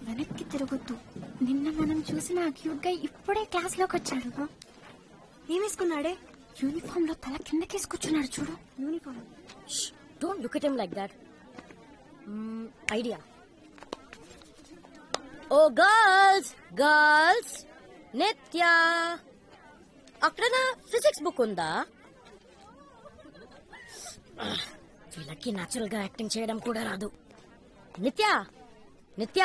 వెనక్కి తిరగొద్దు. నిన్న మనం చూసిన ఆ క్యూట్ గా ఇప్పుడే క్లాస్ లోకి వచ్చాడు. ఏం వేసుకున్నాడే? యూనిఫామ్ లో తల కిందకేసుకొచ్చున్నాడు చూడు. Uniform. Don't look at him like that. Idea. Oh girls girls, Nitya అక్కడ నా ఫిజిక్స్ బుక్ ఉందా? వీళ్ళకి న్యాచురల్ గా యాక్టింగ్ చేయడం కూడా రాదు. నిత్య నిత్య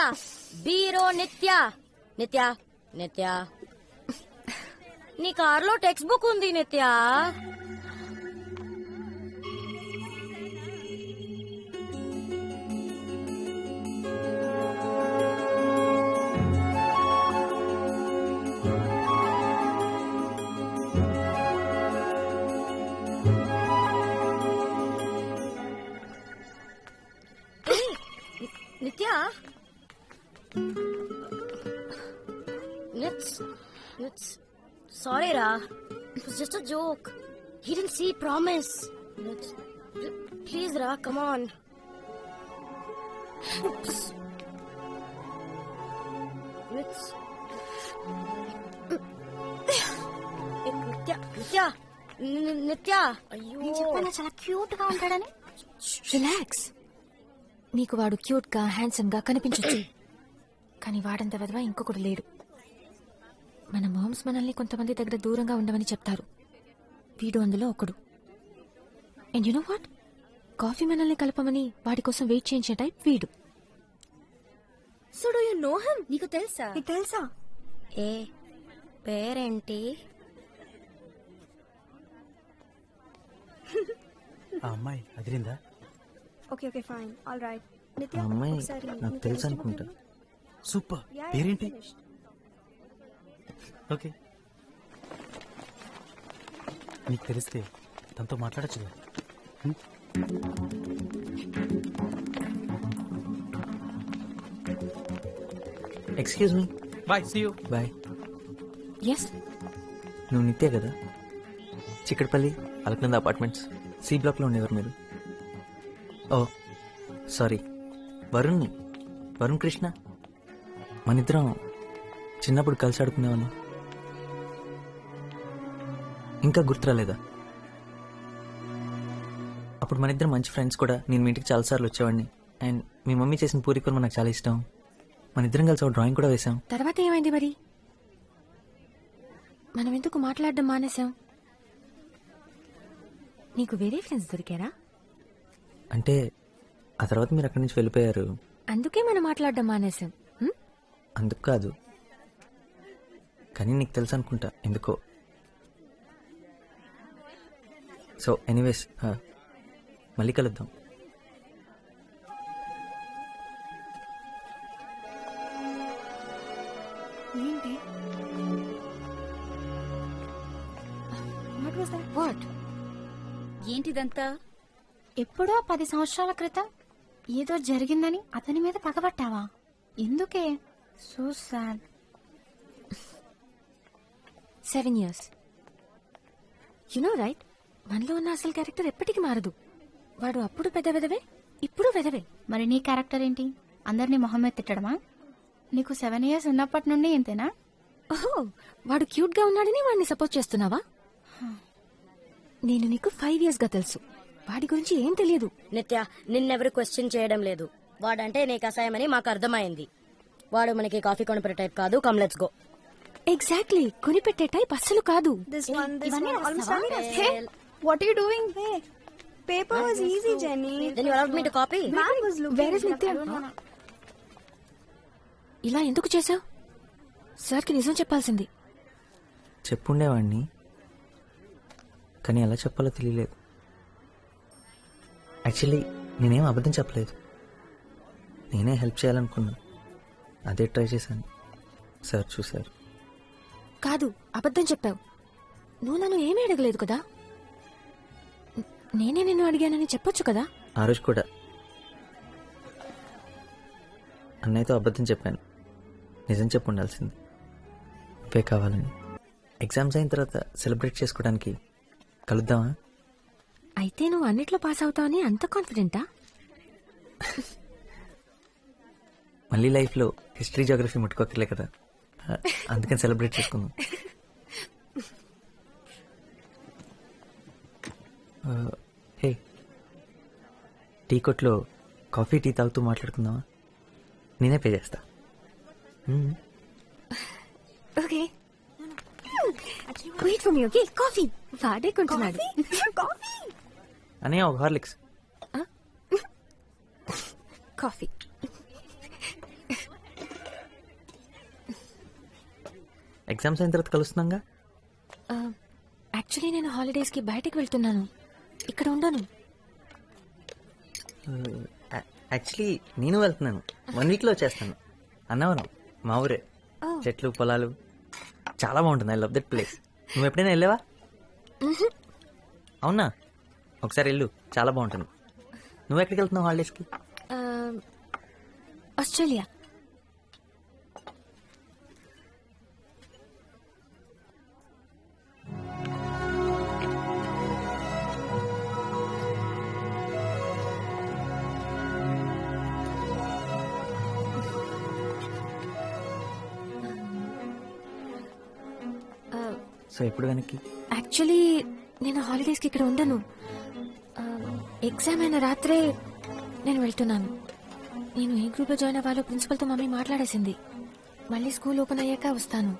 బీరో నిత్య నిత్య నిత్య నీ కార్లో టెక్స్ట్ బుక్ ఉంది నిత్య. నిత్య, it's sorry ra, it was just a joke. He didn't see promise. Please ra, come on. Oops. నిత్య అయ్యో, నేను చెప్పాను చాలా క్యూట్ గా ఉంటాడని. రిలాక్స్. నీకు వాడు క్యూట్ గా హ్యాండ్సమ్ గా కనిపించొచ్చు, కానీ వాడంత విధవ ఇంకొకడు లేడు. మన మామ్స్ మనల్ని కొంతమంది దగ్గర దూరంగా ఉండమని చెప్తారు, వీడు అందులో ఒకడు. And you know what, coffee మనల్ని కలపమని వాడి కోసం వెయిట్ చేయించే టైప్ వీడు. So do you know him? నీకు తెలుసా? నీకు తెలుసా? ఏ పేరేంటి? ఆ అమ్మాయి అదిరిందా? Okay okay fine all right. Nitya ఆ అమ్మాయి ఒకసారి నాకు తెలుసు అనుకుంటా. సూపర్. పేరేంటి? ఓకే, నీకు తెలిస్తే తనతో మాట్లాడచ్చు. Excuse me. Bye, see you. Bye. Yes, నువ్వు నిత్య కదా? చిక్కడపల్లి అలకనంద అపార్ట్మెంట్స్ సి బ్లాక్లో ఉండేవారు మీరు? ఓ సారీ, వరుణ్ కృష్ణ. మనిద్దరం చిన్నప్పుడు కలిసి ఆడుకునేవాళ్ళం. ఇంకా గుర్తురాలేదా? అప్పుడు మనిద్దరం మంచి ఫ్రెండ్స్ కూడా. నేను మీ ఇంటికి చాలాసార్లు వచ్చేవాడిని. అండ్ మీ మమ్మీ చేసిన పూరి కూర నాకు చాలా ఇష్టం. మనిద్దరం కలిసి ఒక డ్రాయింగ్ కూడా వేసాం. తర్వాత ఏమైంది మరి? మనం ఎందుకు మాట్లాడడం మానేశాం? నీకు వేరే ఫ్రెండ్స్ దొరికారా? అంటే ఆ తర్వాత మీరు అక్కడి నుంచి వెళ్ళిపోయారు. అందుకే మనం మాట్లాడడం మానేశాం. అందుకు కాదు, కానీ నీకు తెలుసు అనుకుంటా ఎందుకో. సో ఎనీవేస్, మళ్ళీ కలుద్దాం. ఏంటి? What was that? వాట్? ఏంటిదంతా? ఎప్పుడో 10 సంవత్సరాల క్రితం ఏదో జరిగిందని అతని మీద పగబట్టావా? ఎందుకే? So sad. 7 years. You know right, మనలో ఉన్న అసలు క్యారెక్టర్ ఎప్పటికీ మారదు. వాడు అప్పుడు పెద్ద వెదవే, ఇప్పుడు వెదవే. మరి నీ క్యారెక్టర్ ఏంటి? అందరినీ మొహం మీద తిట్టడమా? నీకు 7 years ఉన్నప్పటి నుండి ఇంతేనా? ఓహో, వాడు క్యూట్ గా ఉన్నాడని వాడిని సపోర్ట్ చేస్తున్నావా? నేను నీకు 5 years గా తెలుసు. వాడి గురించి ఏం తెలియదు. నిత్య, నిన్నెవరు క్వశ్చన్ చేయడం లేదు. వాడంటే నీకు అసహ్యమని మాకు అర్థమైంది. వాడు మనకి కాఫీ కొనిపెట్టే టైప్ కాదు. Come let's go. ఎగ్జాక్ట్లీ, కొనిపెట్టే టైప్ అస్సలు కాదు. This one ఇవన్నీ almost రాస్తావా? running. Hey, what are you doing? Hey, paper was easy, Jenny. Then you allowed me to copy? Man was looking. Where is Nitya? ఇలా ఎందుకు చేసావు? సార్కి నిజం చెప్పాల్సింది. చెప్పుండేవాడిని, కానీ ఎలా చెప్పాలో తెలియలేదు. యాక్చువల్లీ నేనేం అబద్ధం చెప్పలేదు. నేనే హెల్ప్ చేయాలనుకున్నా, అదే ట్రై చేశాను. సార్ చూశారు. కాదు, అబద్ధం చెప్పావు. నువ్వు నన్ను ఏమీ అడగలేదు కదా. నేనే నిన్ను అడిగానని చెప్పొచ్చు కదా. ఆ రోజు కూడా అన్నయ్యతో అబద్ధం చెప్పాను. నిజం చెప్పు ఉండాల్సింది. పే కావాలని. ఎగ్జామ్స్ అయిన తర్వాత సెలబ్రేట్ చేసుకోవడానికి కలుద్దామా? అయితే నువ్వు అన్నిట్లో పాస్ అవుతావని అంత కాన్ఫిడెంటా? మళ్ళీ లైఫ్లో హిస్టరీ జోగ్రఫీ ముట్టుకోకర్లే కదా, అందుకని సెలబ్రేట్ చేసుకుందాం. హే, టీ కొట్లో కాఫీ టీ తాగుతూ మాట్లాడుకుందామా? నేనే పే చేస్తా. Okay wait for me. Okay coffee వాడే కొంటున్నాడు. అనే ఒక హార్లిక్స్. కాఫీ ఎగ్జామ్స్ అయిన తర్వాత కలుస్తున్నాగా. యాక్చువల్లీ నేను హాలిడేస్ కి బయటకు వెళ్తున్నాను, ఇక్కడ ఉండను. యాక్చువల్లీ నేను వెళ్తున్నాను, 1 వీక్లో వచ్చేస్తాను. అన్నవరం మా ఊరే, చెట్లు పొలాలు చాలా బాగుంటుంది. I love that place. నువ్వు ఎప్పుడైనా వెళ్ళావా? అవునా, ఒకసారి వెళ్ళు, చాలా బాగుంటుంది. నువ్వు ఎక్కడికి వెళ్తున్నావు హాలిడేస్కి? ఆస్ట్రేలియా. సో ఎప్పుడు వెనక్కి? యాక్చువల్లీ నేను హాలిడేస్ కి ఇక్కడ ఉండను. ఎగ్జామ్ అయిన రాత్రే నేను వెళ్తున్నాను. నేను ఏ గ్రూప్ లో జాయిన్ అవ్వాలో ప్రిన్సిపల్ తో మమ్మీ మాట్లాడేసింది. మళ్ళీ స్కూల్ ఓపెన్ అయ్యాక వస్తాను.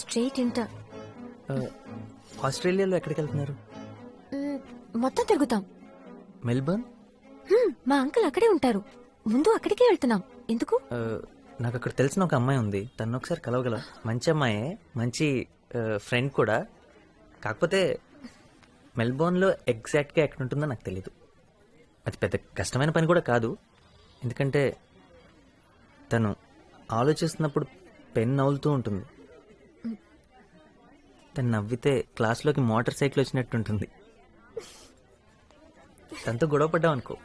Straight inter. ఆస్ట్రేలియాలో ఎక్కడికి వెళ్తున్నారు? మొత్తం తిరుగుతాం. మెల్బర్న్? మా అంకుల్ అక్కడే ఉంటారు, ముందు అక్కడికే వెళ్తున్నాం. ఎందుకు? నాకు అక్కడ తెలిసిన ఒక అమ్మాయి ఉంది, తను ఒకసారి కలవగల. మంచి అమ్మాయే, మంచి ఫ్రెండ్ కూడా. కాకపోతే మెల్బోర్న్లో ఎగ్జాక్ట్గా ఎక్కడ ఉంటుందో నాకు తెలీదు. అది పెద్ద కష్టమైన పని కూడా కాదు, ఎందుకంటే తను ఆలోచిస్తున్నప్పుడు పెన్ నవ్వులుతూ ఉంటుంది. తను నవ్వితే క్లాస్లోకి మోటార్ సైకిల్ వచ్చినట్టు ఉంటుంది. తనతో గొడవ పడ్డాం అనుకో,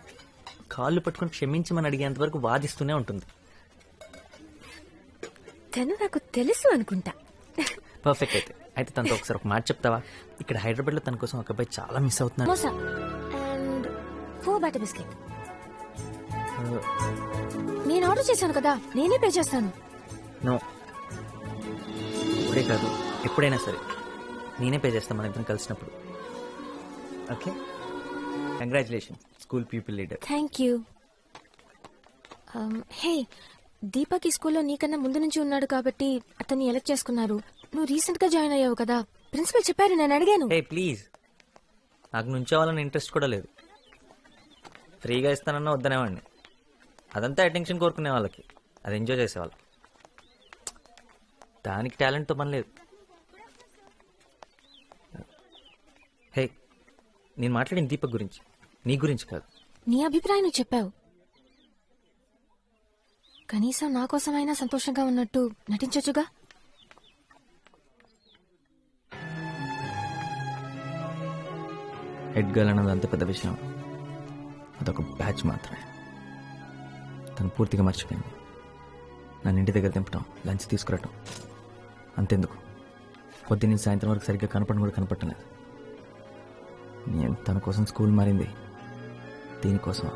కాళ్ళు పట్టుకొని క్షమించమని అడిగేంత వరకు వాదిస్తూనే ఉంటుంది. తను నాకు తెలుసు అనుకుంటా. పర్ఫెక్ట్. అయితే తనతో ఒకసారి ఒక మాట చెప్తావా? ఇక్కడ హైదరాబాద్లో తన కోసం ఒక అబ్బాయి చాలా మిస్ అవుతున్నాడు. Mosa and 4 butter biscuit. నేను ఆర్డర్ చేశాను కదా, నేనే పే చేస్తాను. నో, ఇప్పుడే కాదు, ఎప్పుడైనా సరే నేనే పే చేస్తాను మన ఇద్దరం కలిసినప్పుడు. Okay, congratulation school people leader. Thank you. Hey, Deepak ఈ స్కూల్లో నీకన్నా ముందు నుంచి ఉన్నాడు కాబట్టి అతన్ని ఎలక్ట్ చేసుకున్నారు. నువ్వు రీసెంట్ గా జాయిన్ అయ్యావు కదా, ప్రిన్సిపల్ చెప్పారు, నేను అడిగాను. హే ప్లీజ్, నాకు నుంచోవాలని ఇంట్రెస్ట్ కూడా లేదు. ఫ్రీగా ఇస్తానన్నా వద్దనేవాడిని. అదంతా అటెన్షన్ కోరుకునే వాళ్ళకి, అది ఎంజాయ్ చేసేవాళ్ళకి. దానికి టాలెంట్తో పని లేదు. హే, నేను మాట్లాడిన దీపక్ గురించి, నీ గురించి కాదు. నీ అభిప్రాయం నువ్వు చెప్పావు. కనీసం నా కోసమైనా సంతోషంగా ఉన్నట్టు నటించొచ్చుగా. హెడ్ గర్ల్ అన్నది అంత పెద్ద విషయం, అదొక బ్యాచ్ మాత్రమే. తను పూర్తిగా మర్చిపోయింది. నన్ను ఇంటి దగ్గర దింపటం, లంచ్ తీసుకురావటం, అంతెందుకు పొద్దున్న సాయంత్రం వరకు సరిగ్గా కనపడడం కూడా కనపడలేదు. నేను తన కోసం స్కూల్ మారింది దీనికోసం.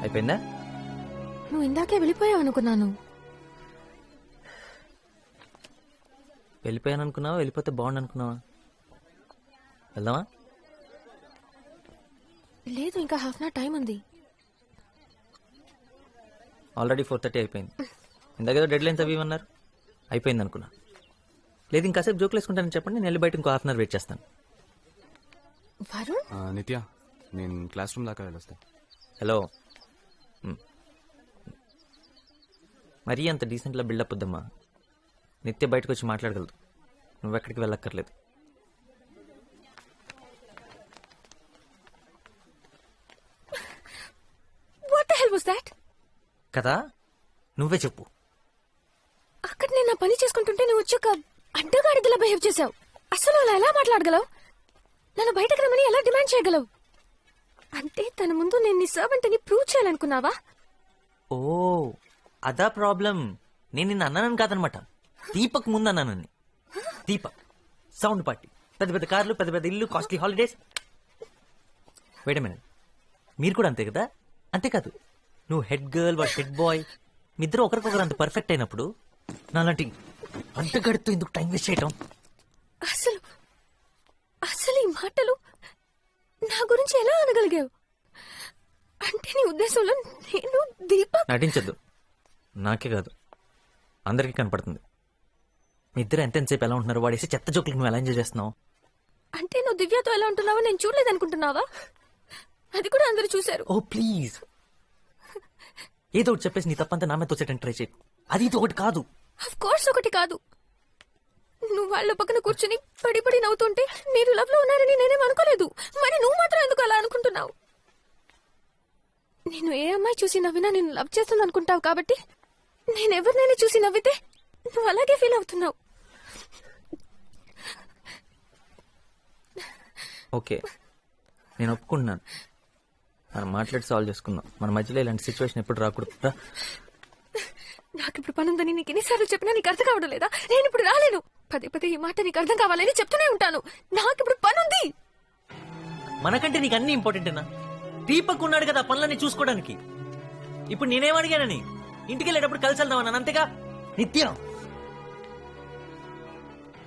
అయిపోయిందా? నువ్వు ఇందాకే వెళ్ళిపోయావు అనుకున్నాను. వెళ్ళిపోయాను అనుకున్నావా, వెళ్ళిపోతే బాగుండు అనుకున్నావా? వెళ్దామా? లేదు, ఇంకా హాఫ్ అన్ అవర్ టైం ఉంది. ఆల్రెడీ 4:30 అయిపోయింది. ఇందాకేదో డెడ్ లైన్స్ అవి ఇవన్నారు, అయిపోయింది అనుకున్నా. లేదు ఇంకాసేపు జోకులు వేసుకుంటానని చెప్పండి, నేను వెళ్ళి బయట ఇంకో హాఫ్ అన్ అవర్ వెయిట్ చేస్తాను. వరుణ్, నిత్య, నేను క్లాస్ రూమ్ దాకా వెళ్ళొస్తా. హలో, మరీ అంత డీసెంట్లా బిల్డప్ వద్దమ్మా. నిత్య బయటకు వచ్చి మాట్లాడగలదు, నువ్వెక్కడికి వెళ్ళక్కర్లేదు. what the hell was that? కదా, నువ్వే చెప్పు. అక్కడ నేను నా పని చేసుకుంటుంటే నువ్వు వచ్చి ఒక అడ్డగాడిదలా బిహేవ్ చేసావు. అసలు అలా ఎలా మాట్లాడగలవు? నన్ను బయటకు రమ్మని ఎలా డిమాండ్ చేయగలవు? అంటే తన ముందు నేను నీ సర్వెంట్ అని ప్రూవ్ చేయాలనుకున్నావా? ఓ అదా ప్రాబ్లం. నేను నిన్న అన్నానని కాదనమాట, దీపక్ ముందు అన్నానని. దీపక్ సౌండ్ పార్టీ, పెద్ద పెద్ద కార్లు, పెద్ద పెద్ద ఇల్లు, కాస్ట్లీ హాలిడేస్. వెయిట్ మినిట్, మీరు కూడా అంతే కదా? అంతేకాదు, నువ్వు హెడ్ గర్ల్, వాడు హెడ్ బాయ్, మీ ఇద్దరు ఒకరికొకరు అంత పర్ఫెక్ట్ అయినప్పుడు నాలాంటి అంటగడుతూ ఎందుకు టైం వేస్ట్ చేయటం? అసలు అసలు ఈ మాటలు నా గురించి ఎలా అనగలిగావు? అంటే నీ ఉద్దేశంలో నేను దీపక్? నటించద్దు, నాకే కాదు అందరికీ కనపడుతుంది. మీ ఇద్దరు ఎంతసేపు ఎలా ఉంటున్నారు, వాడేసి చెత్త జోకులకి నువ్వు ఎలా ఎంజాయ్ చేస్తున్నావు? అంటే నువ్వు దివ్యతో ఎలా ఉంటున్నావో నేను చూడలేదనుకుంటున్నావా? అది కూడా అందరూ చూశారు. ఓ ప్లీజ్, ఏదో ఒకటి చెప్పేసి నీ తప్పంతా నా మీద తోచేటని ట్రై చేయి. అది ఇది ఒకటి కాదు. ఆఫ్ కోర్స్ ఒకటి కాదు. నువ్వు వాళ్ళ పక్కన కూర్చుని పడి పడి నవ్వుతుంటే మీరు లవ్ లో ఉన్నారని నేనేం అనుకోలేదు. మరి నువ్వు మాత్రం ఎందుకు అలా అనుకుంటున్నావు? నేను ఏ అమ్మాయి చూసి నవ్వినా నేను లవ్ చేస్తుంది అనుకుంటావు కాబట్టి నేను ఎవరినైనా చూసి నవ్వితే నువ్వు అలాగే ఫీల్ అవుతున్నావు. ఓకే, నేను ఒప్పుకుంటున్నాను. మనం మాట్లాడి సాల్వ్ చేసుకుందాం. మన మధ్యలో ఇలాంటి సిచ్యువేషన్ ఎప్పుడు రాకూడదు. నాకు ఇప్పుడు పని ఉందని నీకు ఎన్నిసార్లు చెప్పినా నీకు అర్థం కావడం లేదా? నేను ఇప్పుడు రాలేను. పదే పదే ఈ మాట నీకు అర్థం కావాలని చెప్తూనే ఉంటాను. నాకు ఇప్పుడు పని ఉంది. మనకంటే నీకు అన్ని ఇంపార్టెంటేనా? దీపక్ ఉన్నాడు కదా పనులన్నీ చూసుకోవడానికి. ఇప్పుడు నేనేం అడిగానని? ఇంటికి వెళ్ళేటప్పుడు కలిసి వెళ్దామన్నాను, అంతేగా? నిత్య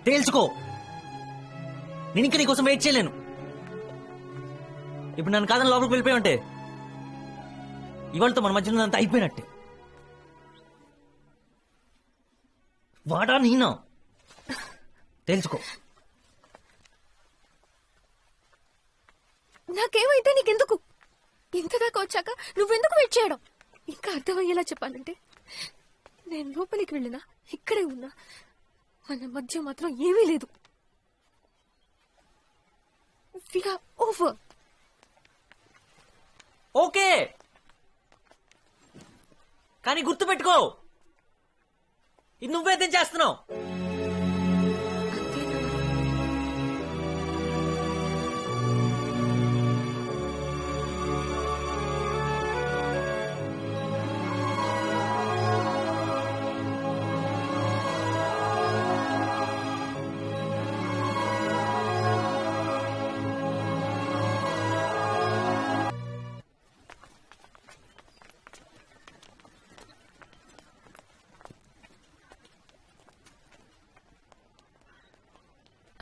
తేల్చుకో, నేను ఇంకా నీకోసం వెయిట్ చేయలేను. ఇప్పుడు నన్ను కాదని లోపలికి వెళ్ళిపోయి ఉంటే ఇవాళతో మన మధ్యలో అంతా అయిపోయినట్టే. వాడా నేనా? తెలుసుకో. నాకేమైతే నీకెందుకు? ఇంతదాకా వచ్చాక నువ్వెందుకు వెయిట్ చేయడం? ఇంకా అర్థమయ్యేలా చెప్పాలంటే నేను లోపలికి వెళ్ళినా ఇక్కడే ఉన్నా మన మధ్య మాత్రం ఏమీ లేదు. We are over. ఓకే, కానీ గుర్తుపెట్టుకో, ఇది నువ్వేదేం చేస్తున్నావు?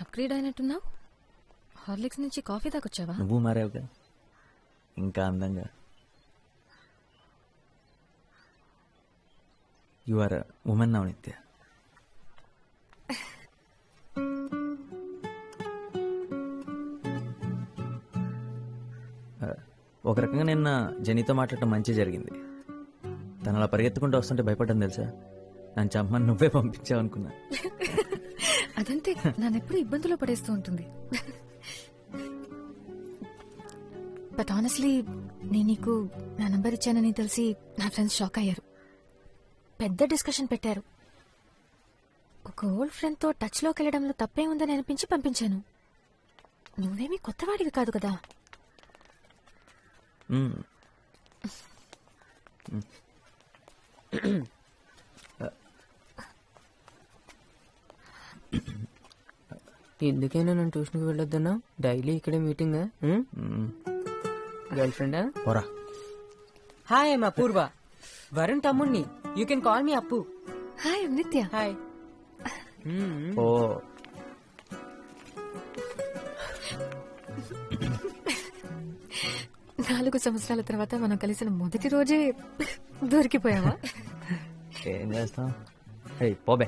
అప్గ్రేడ్ అయినట్టున్నావు. హార్లిక్స్ నుంచి కాఫీ దాకా వచ్చావా? నువ్వు మారావుగా, ఇంకా అందంగా. యు ఆర్ ఉమెన్ నౌ నిత్య. ఒక రకంగా నిన్న జెనీతో మాట్లాడటం మంచి జరిగింది. తను అలా పరిగెత్తుకుంటూ వస్తుంటే భయపడ్డాను తెలుసా. నన్ను చంపమని నువ్వే పంపించావు అనుకున్నా. అదంతే, నన్నెప్పుడు ఇబ్బందులో పడేస్తూ ఉంటుంది. బట్ ఆనెస్ట్లీ నేను నీకు నా నంబర్ ఇచ్చానని తెలిసి నా ఫ్రెండ్స్ షాక్ అయ్యారు. పెద్ద డిస్కషన్ పెట్టారు. ఒక ఓల్డ్ ఫ్రెండ్ తో టచ్ లోకి వెళ్ళడంలో తప్పే ఉందని అనిపించి పంపించాను. నువ్వేమీ కొత్తవాడివి కాదు కదా. ఎందుకైనా నన్ను ట్యూషన్కి వెళ్ళొద్దన్నా? డైలీ ఇక్కడే మీటింగ్. గర్ల్ ఫ్రెండా? పోరా. హాయ్ ఐమ్ అపూర్వ, వరుణ్ తమ్ముణ్ణి. యూ కెన్ కాల్ మీ అప్పు. హాయ్ నిత్య. హాయ్. ఓ 4 సంవత్సరాల తర్వాత మనం కలిసిన మొదటి రోజే దొరికిపోయావా? ఏం చేస్తాం? పోబే.